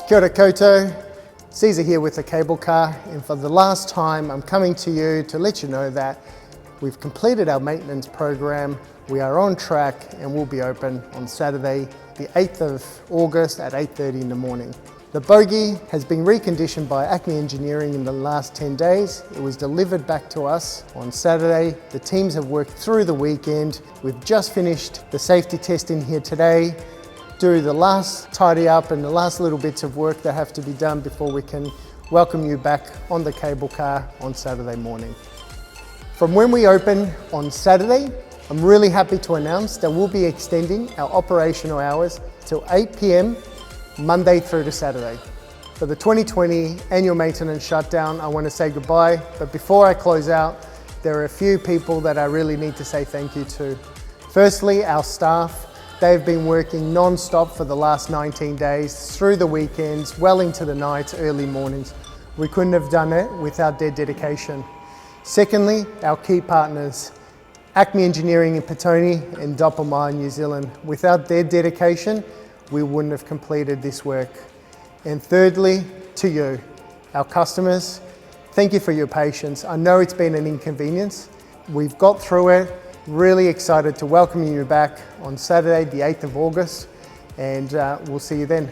Kia ora koutou, Caesar here with the cable car, and for the last time I'm coming to you to let you know that we've completed our maintenance program, we are on track and we'll be open on Saturday the 8th of August at 8:30 in the morning. The bogie has been reconditioned by ACME Engineering in the last 10 days. It was delivered back to us on Saturday. The teams have worked through the weekend. We've just finished the safety testing here today. Do the last tidy up and the last little bits of work that have to be done before we can welcome you back on the cable car on Saturday morning. From when we open on Saturday, I'm really happy to announce that we'll be extending our operational hours till 8 p.m. Monday through to Saturday. For the 2020 Annual Maintenance Shutdown, I want to say goodbye, but before I close out, there are a few people that I really need to say thank you to. Firstly, our staff. They've been working non-stop for the last 19 days, through the weekends, well into the nights, early mornings. We couldn't have done it without their dedication. Secondly, our key partners, ACME Engineering in Petone and Doppelmayr, New Zealand. Without their dedication, we wouldn't have completed this work. And thirdly, to you, our customers, thank you for your patience. I know it's been an inconvenience. We've got through it. Really excited to welcome you back on Saturday, the 8th of August, and we'll see you then.